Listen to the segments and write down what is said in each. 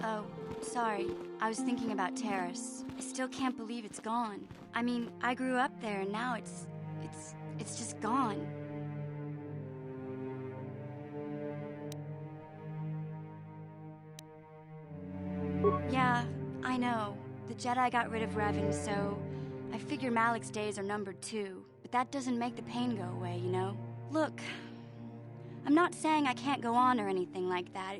Oh, sorry. I was thinking about Terrace. I still can't believe it's gone. I mean, I grew up there and now it's just gone. Yeah, I know. The Jedi got rid of Revan, so I figure Malik's days are numbered too. But that doesn't make the pain go away, you know? Look, I'm not saying I can't go on or anything like that.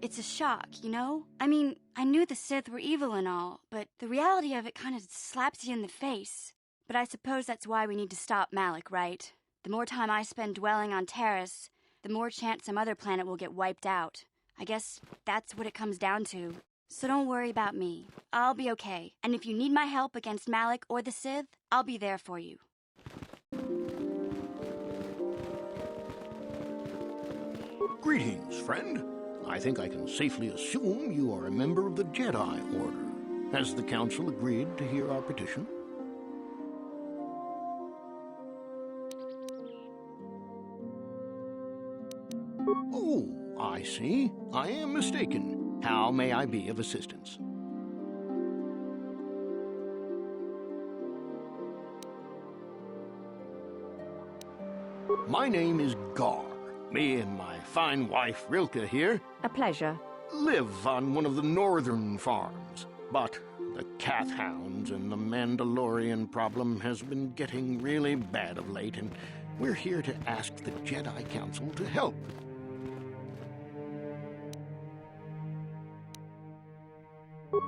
It's a shock, you know? I mean, I knew the Sith were evil and all, but the reality of it kind of slaps you in the face. But I suppose that's why we need to stop Malik, right? The more time I spend dwelling on Terrace, the more chance some other planet will get wiped out. I guess that's what it comes down to. So don't worry about me. I'll be okay. And if you need my help against Malik or the Sith, I'll be there for you. Greetings, friend. I think I can safely assume you are a member of the Jedi Order. Has the Council agreed to hear our petition? Oh, I see. I am mistaken. How may I be of assistance? My name is Gar. Me and my fine wife, Rilke, here, A pleasure. live on one of the northern farms. But the Cath Hounds and the Mandalorian problem has been getting really bad of late, and we're here to ask the Jedi Council to help.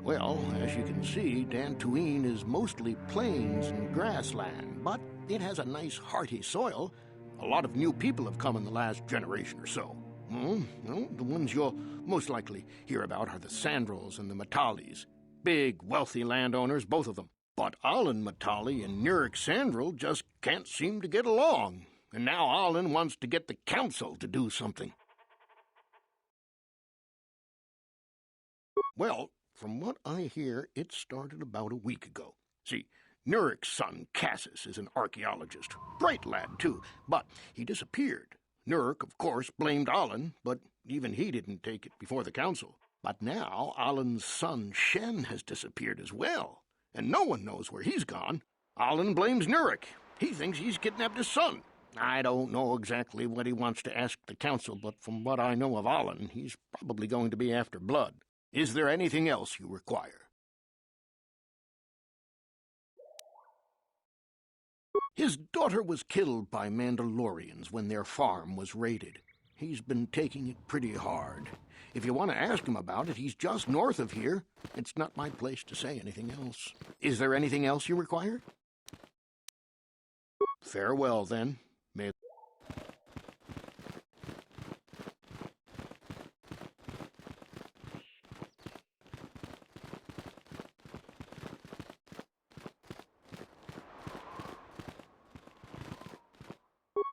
Well, as you can see, Dantooine is mostly plains and grassland, but it has a nice hearty soil. A lot of new people have come in the last generation or so. Well, the ones you'll most likely hear about are the Sandrils and the Matalis. Big, wealthy landowners, both of them. But Alan Matali and Nurik Sandril just can't seem to get along. And now Alan wants to get the council to do something. Well, from what I hear, it started about a week ago. See, Nurik's son, Cassis, is an archaeologist. Bright lad, too, but he disappeared. Nurik, of course, blamed Alan, but even he didn't take it before the council. But now Alan's son, Shen, has disappeared as well, and no one knows where he's gone. Alan blames Nurik. He thinks he's kidnapped his son. I don't know exactly what he wants to ask the council, but from what I know of Alan, he's probably going to be after blood. Is there anything else you require? His daughter was killed by Mandalorians when their farm was raided. He's been taking it pretty hard. If you want to ask him about it, he's just north of here. It's not my place to say anything else. Is there anything else you require? Farewell, then. May...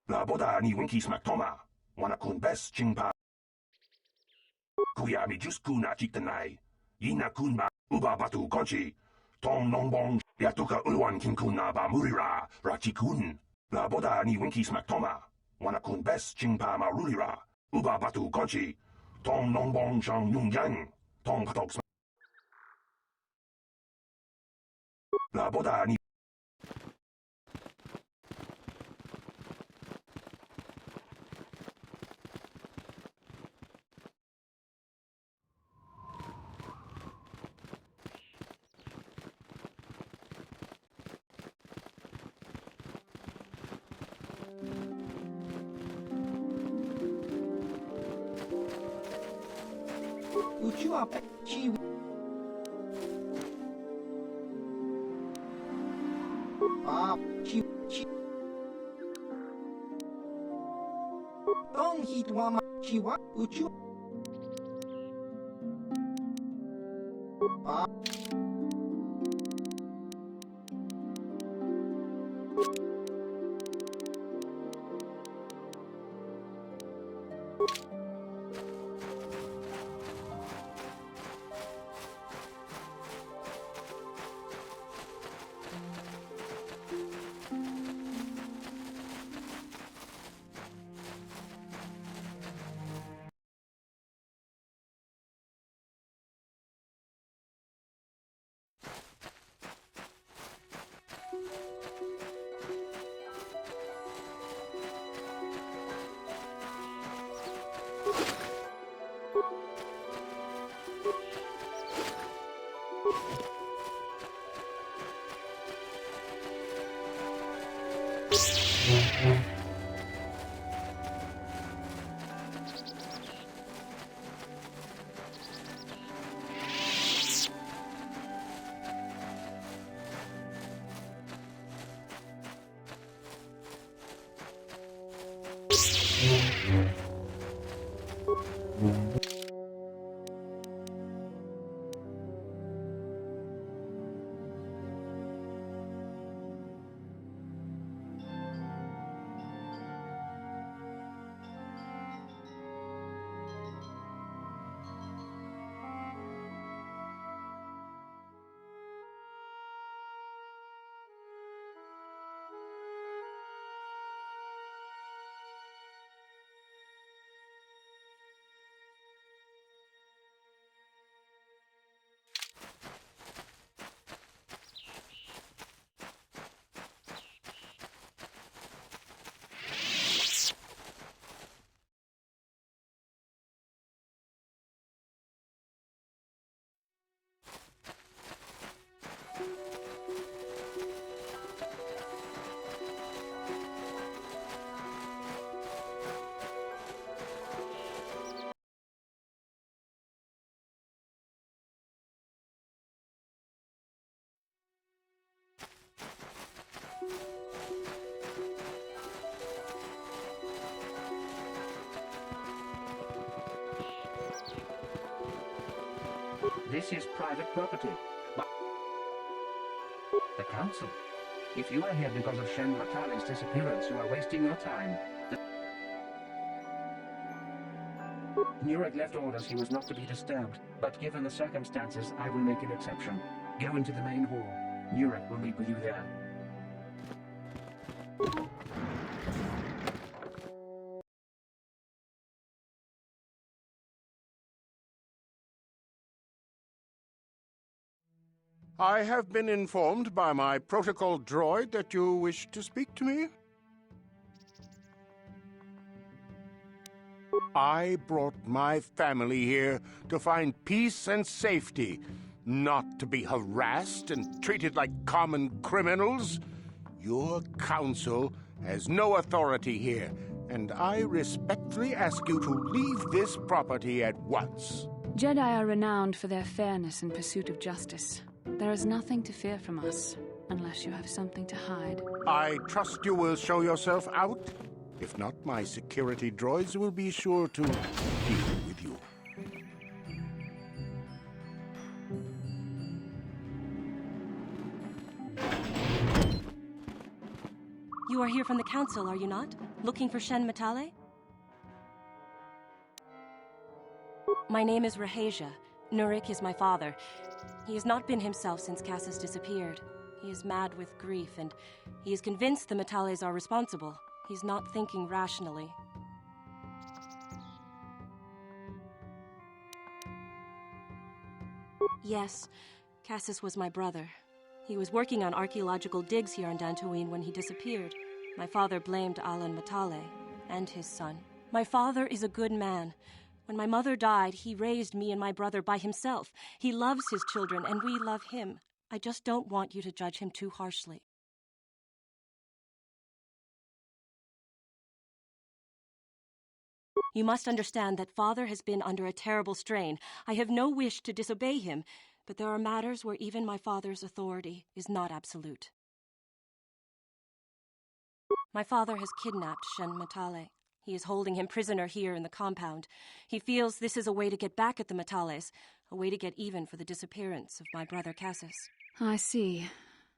La boda ni winkis maktoma, wana kun bes chingpa. Kuya mi just kuna chiktanai, yina kunba uba batu konchi, tong nongbong yatuka ulwan kinkuna ba murira, rachikun. La boda ni winkis maktoma, wana kun bes chingpa marulira, uba batu konchi, tong nongbong shang yungyang, tong patoks. La boda ni Uchiwa chi chi Dong hitwama chiwa uchu This is private property. But the Council. If you are here because of Shen Matale's disappearance, you are wasting your time. Nurek left orders he was not to be disturbed, but given the circumstances, I will make an exception. Go into the main hall. Nurek will meet with you there. I have been informed by my protocol droid that you wish to speak to me. I brought my family here to find peace and safety, not to be harassed and treated like common criminals. Your council has no authority here, and I respectfully ask you to leave this property at once. Jedi are renowned for their fairness in pursuit of justice. There is nothing to fear from us, unless you have something to hide. I trust you will show yourself out. If not, my security droids will be sure to deal with you. You are here from the Council, are you not? Looking for Shen Matale? My name is Rahasia. Nurik is my father. He has not been himself since Cassius disappeared. He is mad with grief, and he is convinced the Matales are responsible. He's not thinking rationally. Yes, Cassius was my brother. He was working on archaeological digs here on Dantooine when he disappeared. My father blamed Alan Matale and his son. My father is a good man. When my mother died, he raised me and my brother by himself. He loves his children, and we love him. I just don't want you to judge him too harshly. You must understand that Father has been under a terrible strain. I have no wish to disobey him, but there are matters where even my father's authority is not absolute. My father has kidnapped Shen Matale. He is holding him prisoner here in the compound. He feels this is a way to get back at the Matales, a way to get even for the disappearance of my brother Cassius. I see.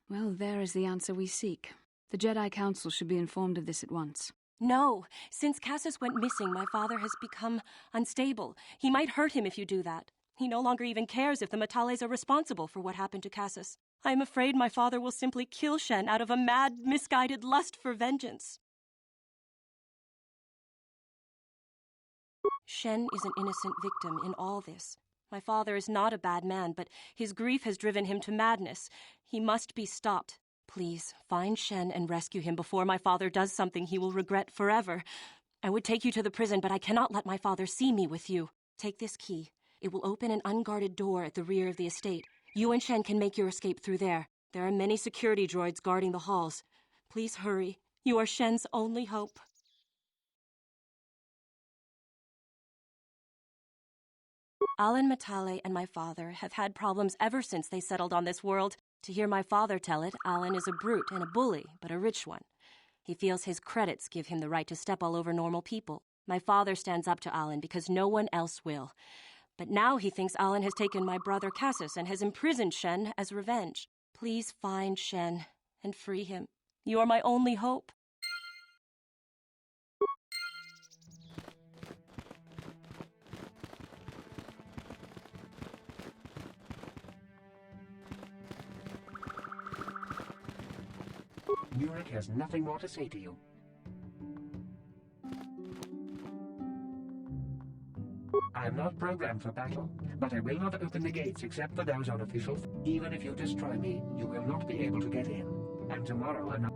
Well, there is the answer we seek. The Jedi Council should be informed of this at once. No! Since Cassius went missing, my father has become unstable. He might hurt him if you do that. He no longer even cares if the Matales are responsible for what happened to Cassius. I am afraid my father will simply kill Shen out of a mad, misguided lust for vengeance. Shen is an innocent victim in all this. My father is not a bad man, but his grief has driven him to madness. He must be stopped. Please, find Shen and rescue him before my father does something he will regret forever. I would take you to the prison, but I cannot let my father see me with you. Take this key. It will open an unguarded door at the rear of the estate. You and Shen can make your escape through there. There are many security droids guarding the halls. Please hurry. You are Shen's only hope. Alan Matale and my father have had problems ever since they settled on this world. To hear my father tell it, Alan is a brute and a bully, but a rich one. He feels his credits give him the right to step all over normal people. My father stands up to Alan because no one else will. But now he thinks Alan has taken my brother Cassius and has imprisoned Shen as revenge. Please find Shen and free him. You are my only hope. Nurek has nothing more to say to you. I'm not programmed for battle, but I will not open the gates except for those on official. Even if you destroy me, you will not be able to get in. And tomorrow I'm not...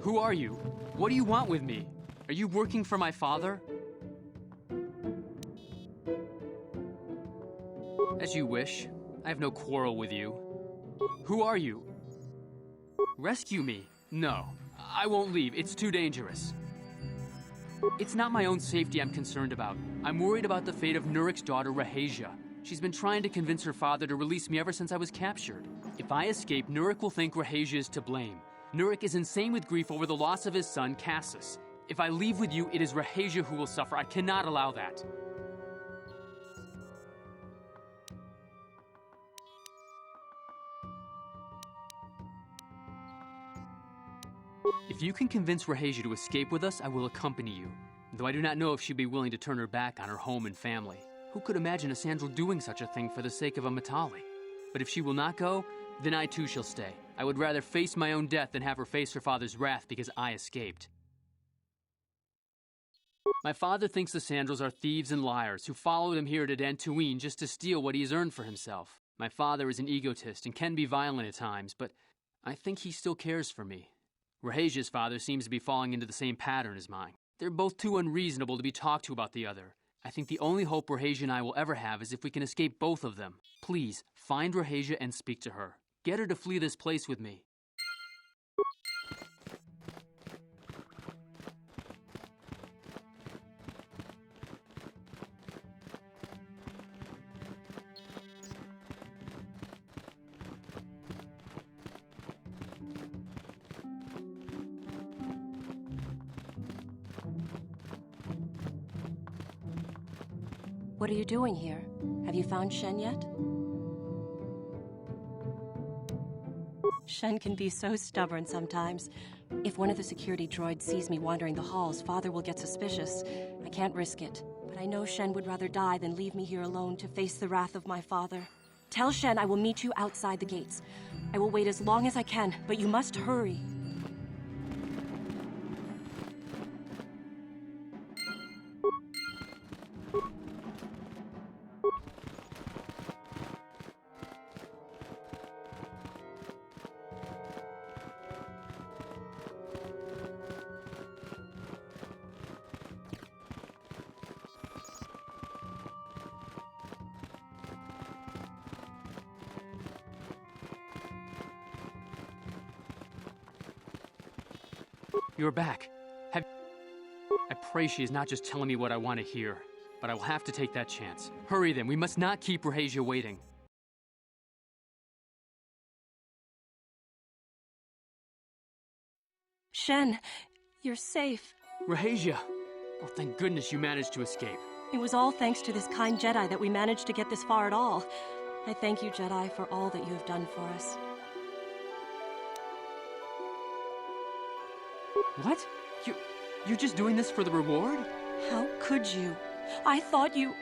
Who are you? What do you want with me? Are you working for my father? As you wish. I have no quarrel with you. Who are you? Rescue me? No. I won't leave. It's too dangerous. It's not my own safety I'm concerned about. I'm worried about the fate of Nurik's daughter, Rahasia. She's been trying to convince her father to release me ever since I was captured. If I escape, Nurik will think Rahasia is to blame. Nurik is insane with grief over the loss of his son, Cassus. If I leave with you, it is Rahasia who will suffer. I cannot allow that. If you can convince Rahasia to escape with us, I will accompany you. Though I do not know if she'd be willing to turn her back on her home and family. Who could imagine a Sandral doing such a thing for the sake of a Matali? But if she will not go, then I too shall stay. I would rather face my own death than have her face her father's wrath because I escaped. My father thinks the Sandrals are thieves and liars who followed him here to Dantooine just to steal what he has earned for himself. My father is an egotist and can be violent at times, but I think he still cares for me. Rahasia's father seems to be falling into the same pattern as mine. They're both too unreasonable to be talked to about the other. I think the only hope Rahasia and I will ever have is if we can escape both of them. Please, find Rahasia and speak to her. Get her to flee this place with me. What are you doing here? Have you found Shen yet? Shen can be so stubborn sometimes. If one of the security droids sees me wandering the halls, Father will get suspicious. I can't risk it. But I know Shen would rather die than leave me here alone to face the wrath of my father. Tell Shen I will meet you outside the gates. I will wait as long as I can, but you must hurry. You're back. I pray she is not just telling me what I want to hear, but I will have to take that chance. Hurry then, we must not keep Rahasia waiting. Shen, you're safe. Rahasia! Oh, thank goodness you managed to escape. It was all thanks to this kind Jedi that we managed to get this far at all. I thank you, Jedi, for all that you have done for us. What? You're just doing this for the reward? How could you? I thought you...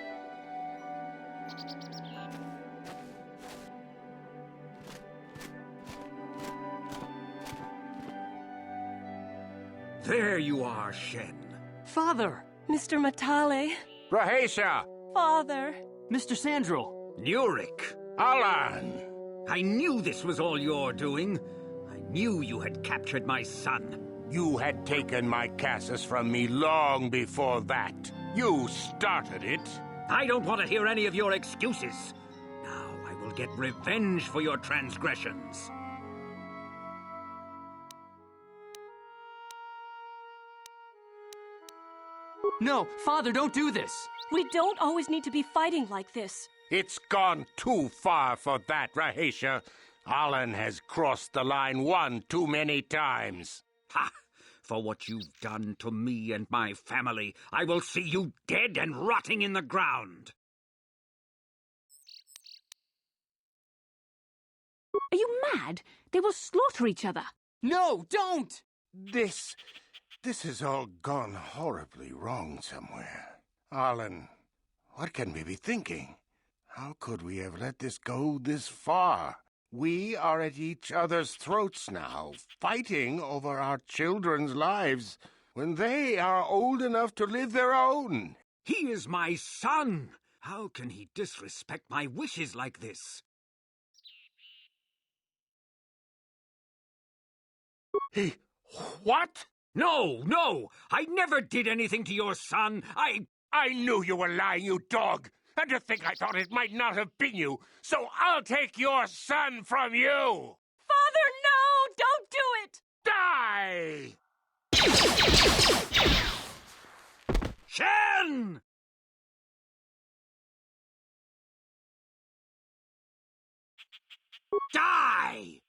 There you are, Shen. Father! Mr. Matale. Rahesia! Father. Mr. Sandril! Nurik! Alan! I knew this was all your doing. I knew you had captured my son. You had taken my Cassus from me long before that. You started it. I don't want to hear any of your excuses. Now I will get revenge for your transgressions. No, Father, don't do this! We don't always need to be fighting like this. It's gone too far for that, Rahesia. Alan has crossed the line one too many times. Ha! For what you've done to me and my family, I will see you dead and rotting in the ground. Are you mad? They will slaughter each other. No, don't! This has all gone horribly wrong somewhere. Alan, what can we be thinking? How could we have let this go this far? We are at each other's throats now, fighting over our children's lives, when they are old enough to live their own. He is my son. How can he disrespect my wishes like this? What? No! I never did anything to your son. I knew you were lying, you dog! And to think I thought it might not have been you, so I'll take your son from you! Father, no! Don't do it! Die! Shen! Die!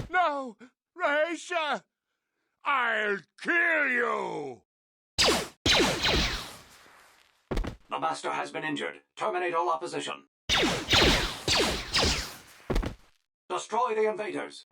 No! Rahesia! I'll kill you! The Master has been injured. Terminate all opposition. Destroy the invaders.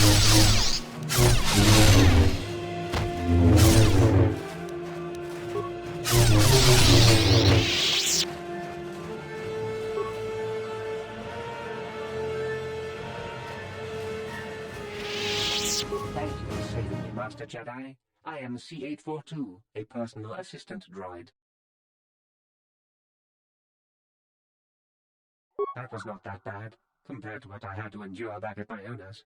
Thank you for saving me, Master Jedi. I am C-842, a personal assistant droid. That was not that bad, compared to what I had to endure back at my owner's.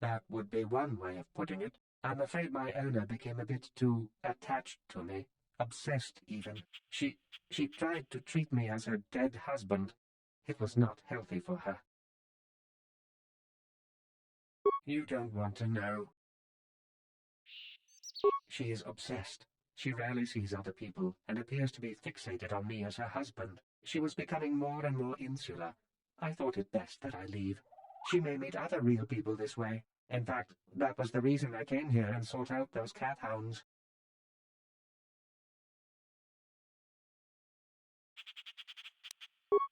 That would be one way of putting it. I'm afraid my owner became a bit too attached to me. Obsessed, even. She tried to treat me as her dead husband. It was not healthy for her. You don't want to know. She is obsessed. She rarely sees other people, and appears to be fixated on me as her husband. She was becoming more and more insular. I thought it best that I leave. She may meet other real people this way. In fact, that was the reason I came here and sought out those cat hounds.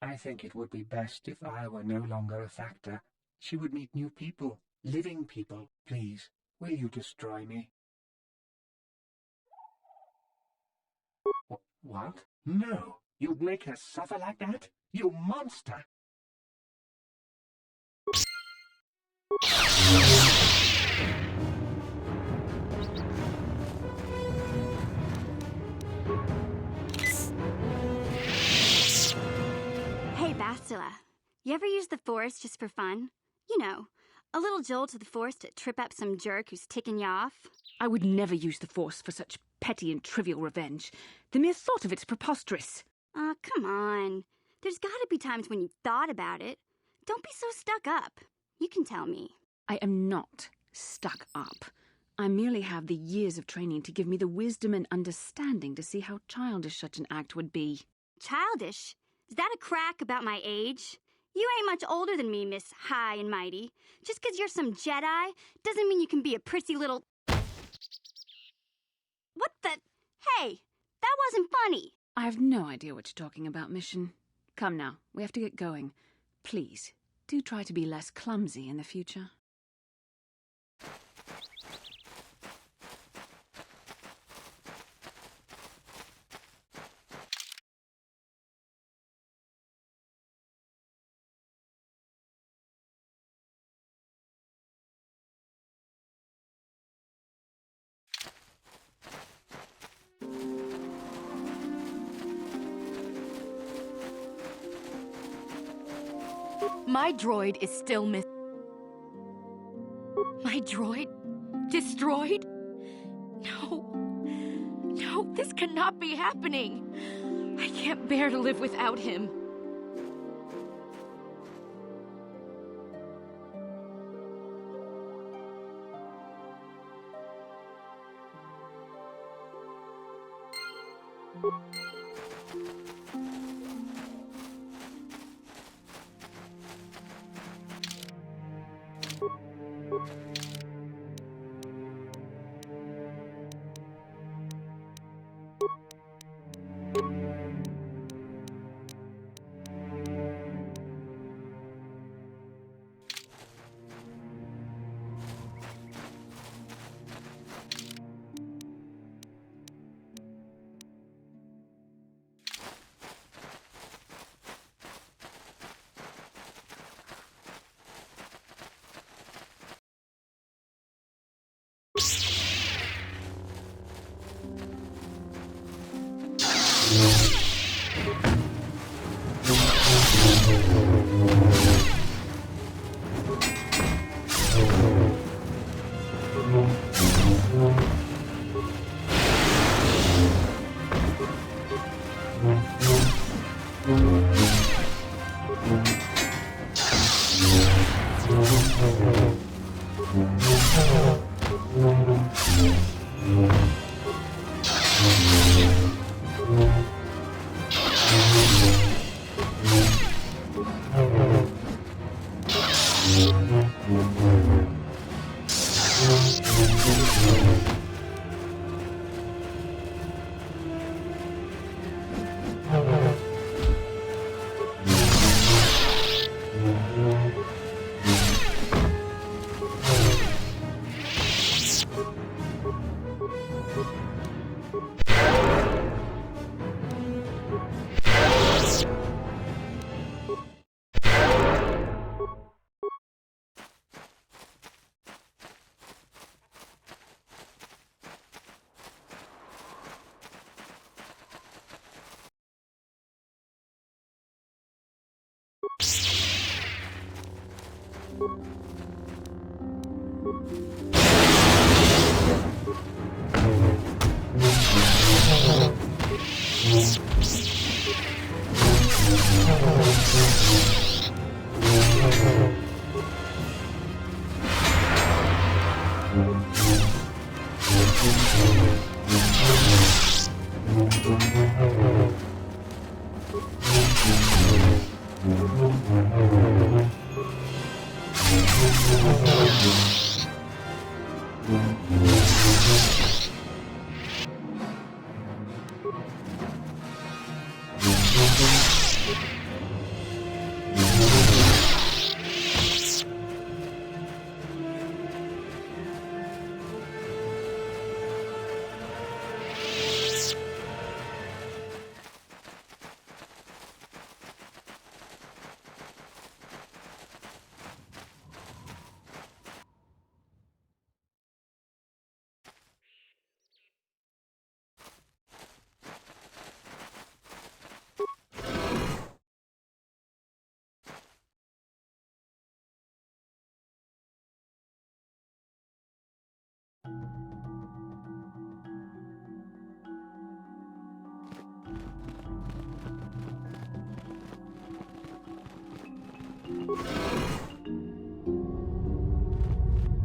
I think it would be best if I were no longer a factor. She would meet new people, living people. Please, will you destroy me? What? No! You'd make her suffer like that? You monster! Hey, Bastila, you ever use the Force just for fun? You know, a little jolt to the Force to trip up some jerk who's ticking you off? I would never use the Force for such petty and trivial revenge. The mere thought of it's preposterous. Aw, come on. There's gotta be times when you've thought about it. Don't be so stuck up. You can tell me. I am not stuck up. I merely have the years of training to give me the wisdom and understanding to see how childish such an act would be. Childish? Is that a crack about my age? You ain't much older than me, Miss High and Mighty. Just 'cause you're some Jedi doesn't mean you can be a prissy little... What the... Hey, that wasn't funny. I have no idea what you're talking about, Mission. Come now, we have to get going. Please, do try to be less clumsy in the future. My droid is still missing. My droid? Destroyed? No. No, this cannot be happening. I can't bear to live without him.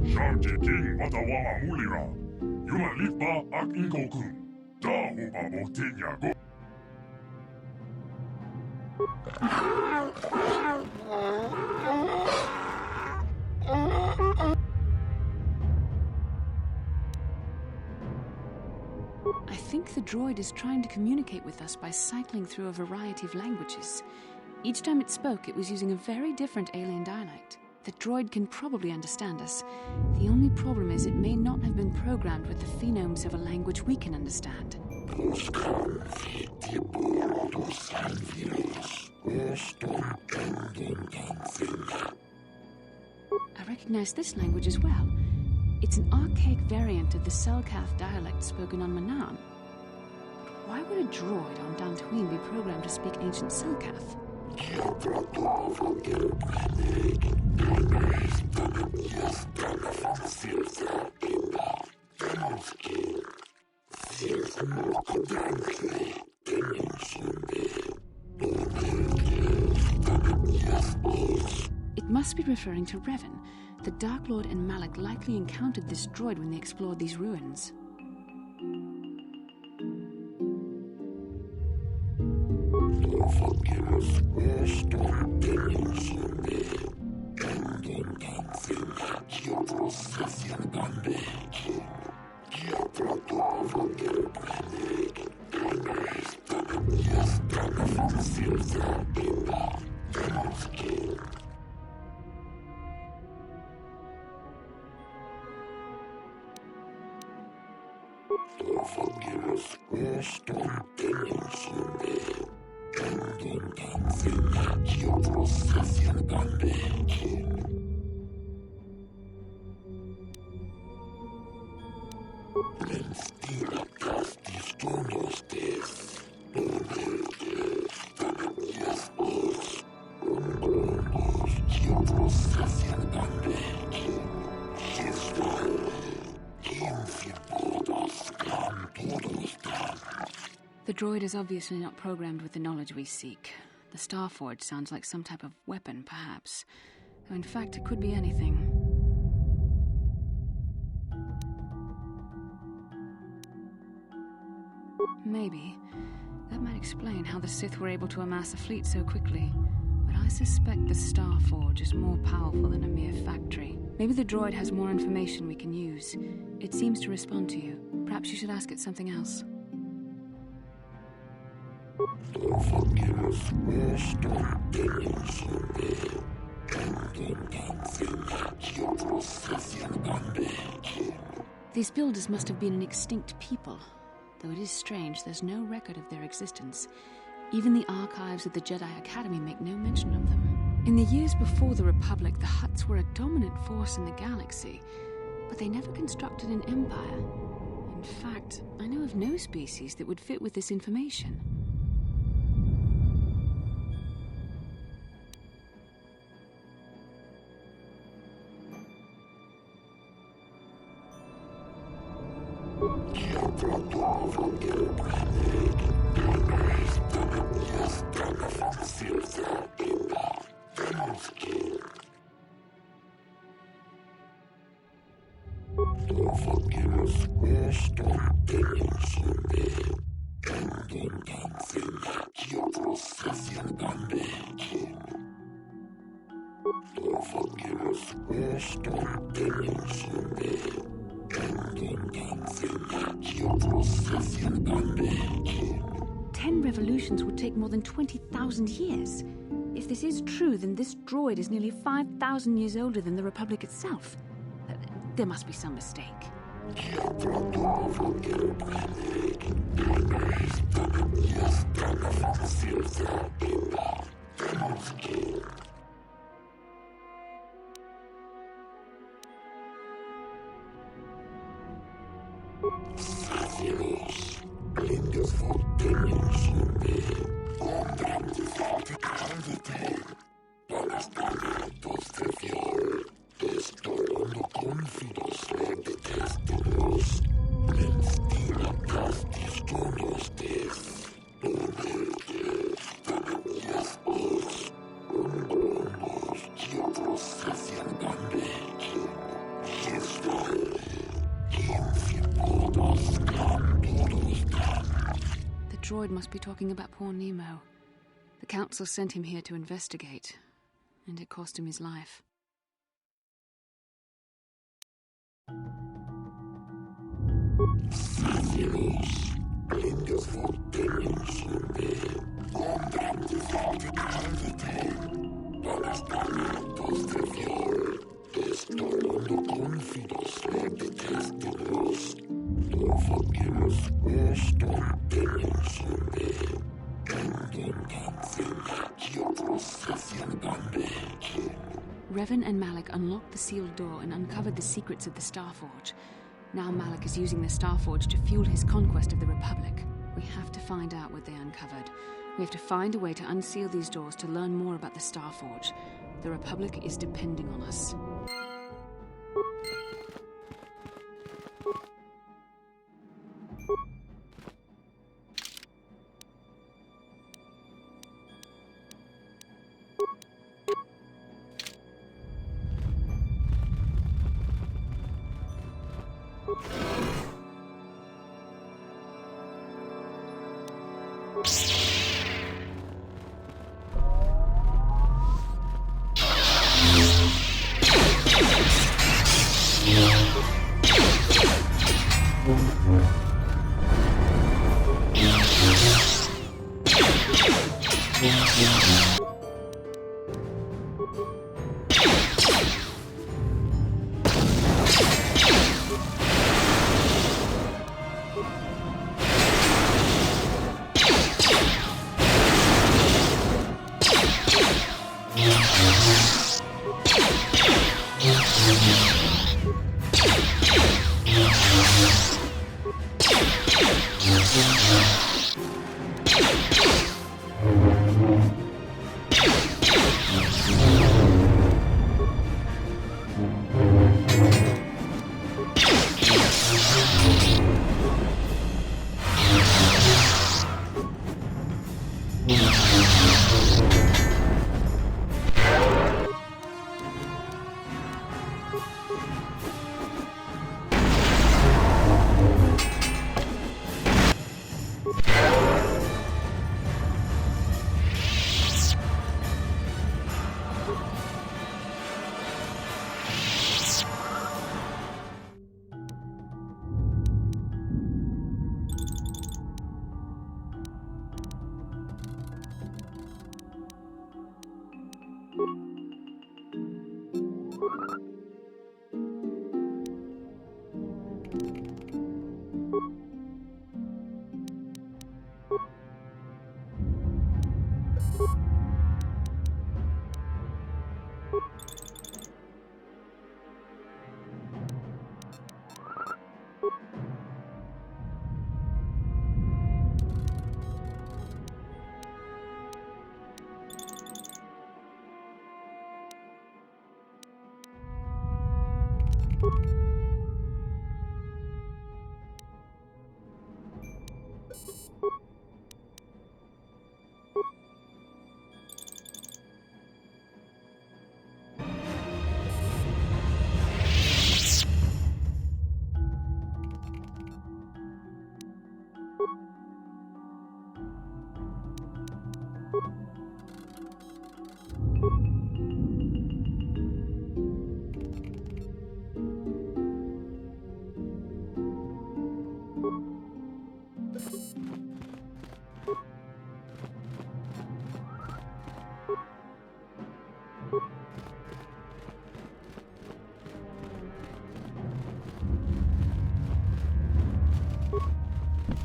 Sharti king watawama mulira. Yuma lipa ak ingokun. Da uba botinya go. I think the droid is trying to communicate with us by cycling through a variety of languages. Each time it spoke, it was using a very different alien dialect. The droid can probably understand us. The only problem is it may not have been programmed with the phonemes of a language we can understand. I recognize this language as well. It's an archaic variant of the Selkath dialect spoken on Manaan. But why would a droid on Dantooine be programmed to speak ancient Selkath? It must be referring to Revan. The Dark Lord and Malak likely encountered this droid when they explored these ruins. The droid is obviously not programmed with the knowledge we seek. The Starforge sounds like some type of weapon, perhaps. Though in fact, it could be anything. Maybe. That might explain how the Sith were able to amass a fleet so quickly. But I suspect the Starforge is more powerful than a mere factory. Maybe the droid has more information we can use. It seems to respond to you. Perhaps you should ask it something else. These builders must have been an extinct people. Though it is strange, there's no record of their existence. Even the archives of the Jedi Academy make no mention of them. In the years before the Republic, the Hutts were a dominant force in the galaxy, but they never constructed an empire. In fact, I know of no species that would fit with this information. Ten revolutions would take more than 20,000 years. If this is true, then this droid is nearly 5,000 years older than the Republic itself. There must be some mistake. The droid must be talking about poor Nemo. The Council sent him here to investigate, and it cost him his life. Revan and Malik unlocked the sealed door and uncovered the secrets of the Starforge. Now Malik is using the Starforge to fuel his conquest of the Republic. We have to find out what they uncovered. We have to find a way to unseal these doors to learn more about the Starforge. The Republic is depending on us.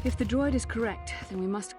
If the droid is correct, then we must...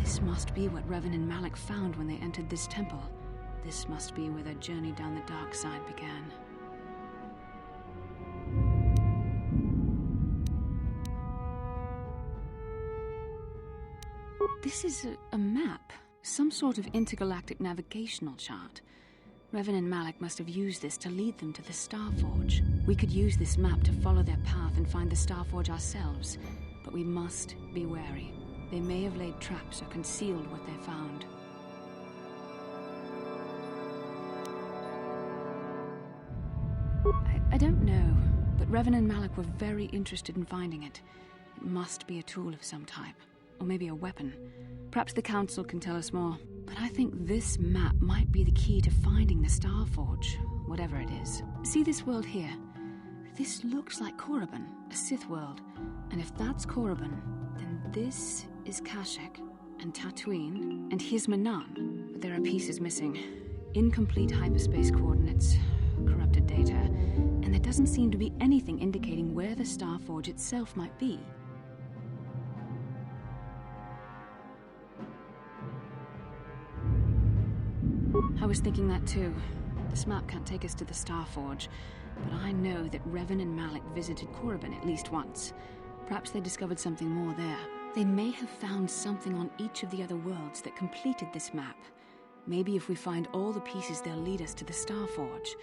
This must be what Revan and Malak found when they entered this temple. This must be where their journey down the dark side began. This is a map, some sort of intergalactic navigational chart. Revan and Malak must have used this to lead them to the Starforge. We could use this map to follow their path and find the Starforge ourselves, but we must be wary. They may have laid traps or concealed what they found. I don't know, but Revan and Malak were very interested in finding it. It must be a tool of some type, or maybe a weapon. Perhaps the Council can tell us more. But I think this map might be the key to finding the Starforge, whatever it is. See this world here? This looks like Korriban, a Sith world. And if that's Korriban, then this is Kashyyyk, and Tatooine, and here's Manaan. But there are pieces missing. Incomplete hyperspace coordinates, corrupted data, and there doesn't seem to be anything indicating where the Star Forge itself might be. I was thinking that too. This map can't take us to the Star Forge, but I know that Revan and Malik visited Korriban at least once. Perhaps they discovered something more there. They may have found something on each of the other worlds that completed this map. Maybe if we find all the pieces, they'll lead us to the Star Forge,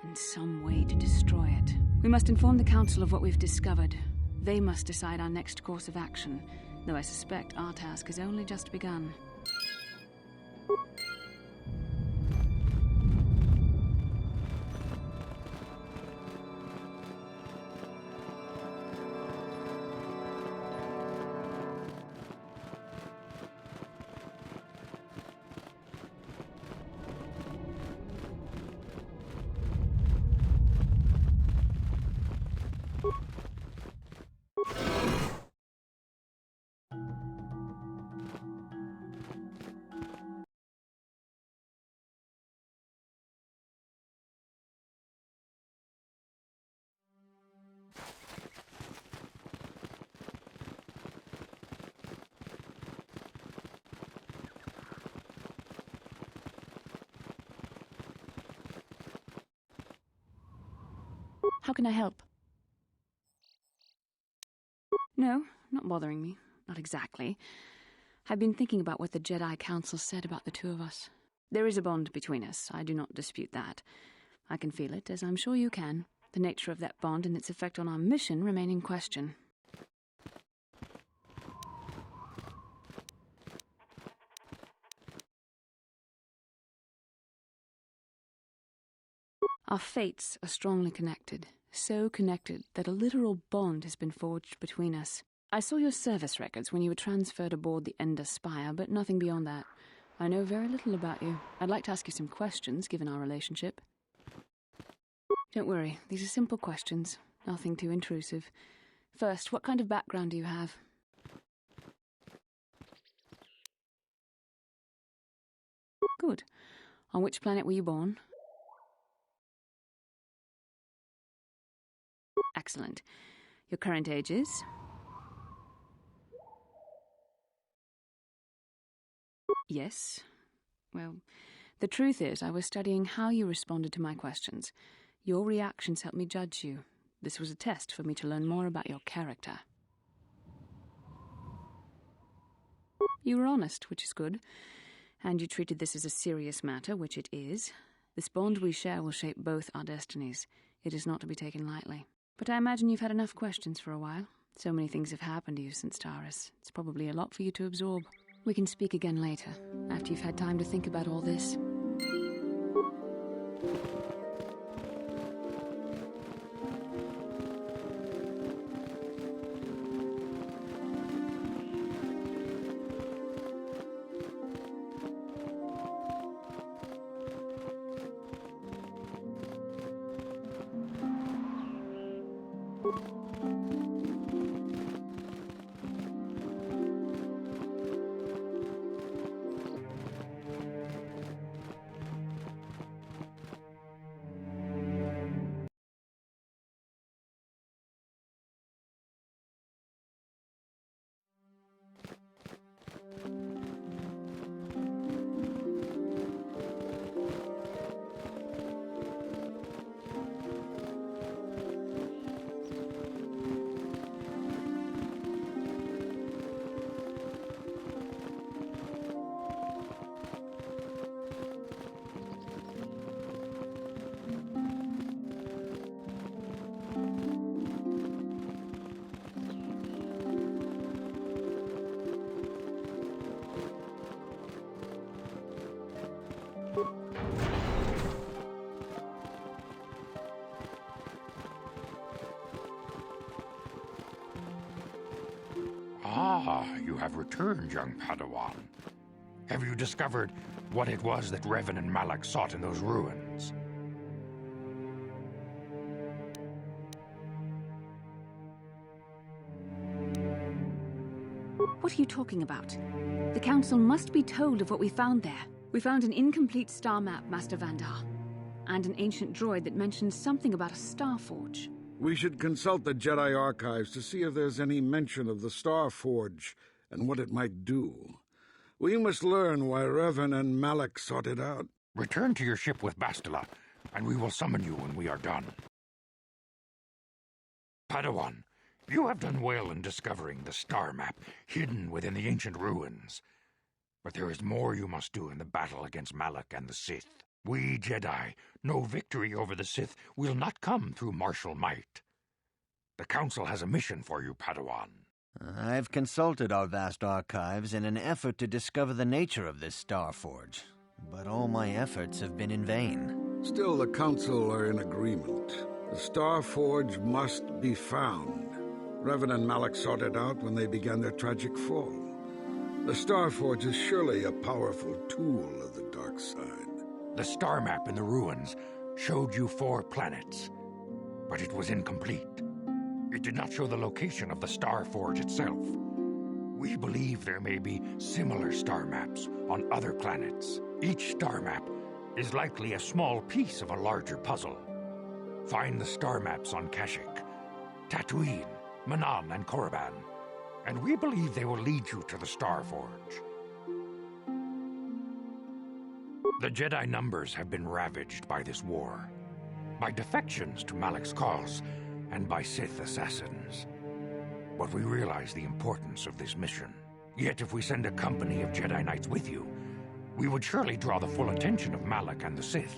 and some way to destroy it. We must inform the Council of what we've discovered. They must decide our next course of action, though I suspect our task has only just begun. How can I help? No, not bothering me. Not exactly. I've been thinking about what the Jedi Council said about the two of us. There is a bond between us. I do not dispute that. I can feel it, as I'm sure you can. The nature of that bond and its effect on our mission remain in question. Our fates are strongly connected. So connected that a literal bond has been forged between us. I saw your service records when you were transferred aboard the Ender Spire, but nothing beyond that. I know very little about you. I'd like to ask you some questions, given our relationship. Don't worry, these are simple questions. Nothing too intrusive. First, what kind of background do you have? Good. On which planet were you born? Excellent. Your current age is? Yes. Well, the truth is, I was studying how you responded to my questions. Your reactions helped me judge you. This was a test for me to learn more about your character. You were honest, which is good. And you treated this as a serious matter, which it is. This bond we share will shape both our destinies. It is not to be taken lightly. But I imagine you've had enough questions for a while. So many things have happened to you since Taris. It's probably a lot for you to absorb. We can speak again later, after you've had time to think about all this. Ah, you have returned, young Padawan. Have you discovered what it was that Revan and Malak sought in those ruins? What are you talking about? The Council must be told of what we found there. We found an incomplete star map, Master Vandar, and an ancient droid that mentioned something about a star forge. We should consult the Jedi archives to see if there's any mention of the Star Forge and what it might do. We must learn why Revan and Malak sought it out. Return to your ship with Bastila, and we will summon you when we are done. Padawan, you have done well in discovering the star map hidden within the ancient ruins. But there is more you must do in the battle against Malak and the Sith. We Jedi know victory over the Sith will not come through martial might. The Council has a mission for you, Padawan. I've consulted our vast archives in an effort to discover the nature of this Star Forge, but all my efforts have been in vain. Still, the Council are in agreement. The Star Forge must be found. Revan and Malak sought it out when they began their tragic fall. The Star Forge is surely a powerful tool of the dark side. The star map in the ruins showed you 4 planets, but it was incomplete. It did not show the location of the Star Forge itself. We believe there may be similar star maps on other planets. Each star map is likely a small piece of a larger puzzle. Find the star maps on Kashyyyk, Tatooine, Manan, and Korriban, and we believe they will lead you to the Star Forge. The Jedi numbers have been ravaged by this war, by defections to Malak's cause, and by Sith assassins. But we realize the importance of this mission. Yet if we send a company of Jedi Knights with you, we would surely draw the full attention of Malak and the Sith,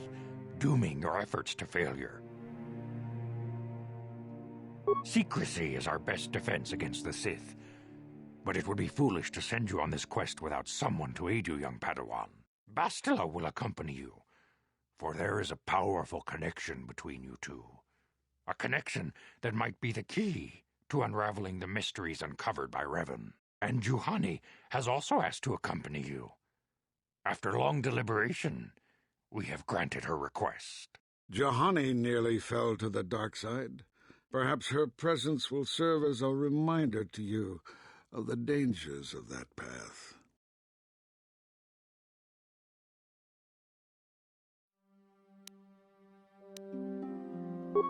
dooming your efforts to failure. Secrecy is our best defense against the Sith, but it would be foolish to send you on this quest without someone to aid you, young Padawan. Bastila will accompany you, for there is a powerful connection between you two. A connection that might be the key to unraveling the mysteries uncovered by Revan. And Juhani has also asked to accompany you. After long deliberation, we have granted her request. Juhani nearly fell to the dark side. Perhaps her presence will serve as a reminder to you of the dangers of that path.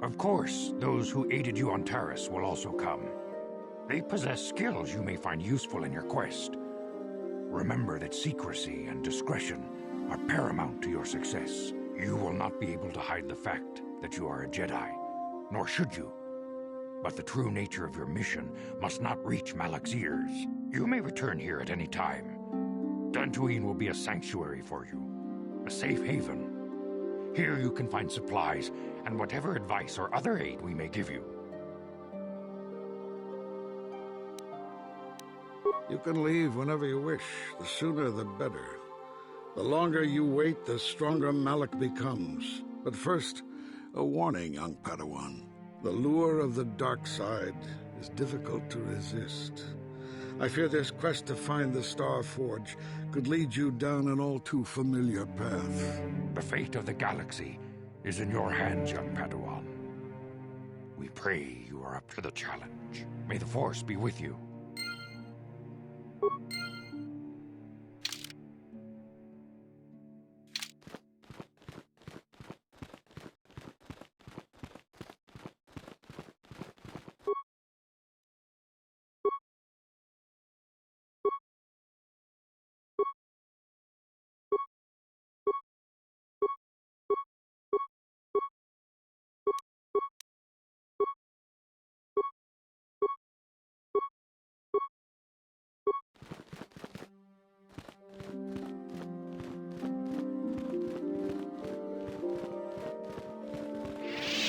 Of course, those who aided you on Taris will also come. They possess skills you may find useful in your quest. Remember that secrecy and discretion are paramount to your success. You will not be able to hide the fact that you are a Jedi, nor should you. But the true nature of your mission must not reach Malak's ears. You may return here at any time. Dantooine will be a sanctuary for you, a safe haven. Here you can find supplies and whatever advice or other aid we may give you. You can leave whenever you wish. The sooner the better. The longer you wait, the stronger Malak becomes. But first, a warning, young Padawan. The lure of the dark side is difficult to resist. I fear this quest to find the Star Forge could lead you down an all too familiar path. The fate of the galaxy is in your hands, young Padawan. We pray you are up to the challenge. May the Force be with you.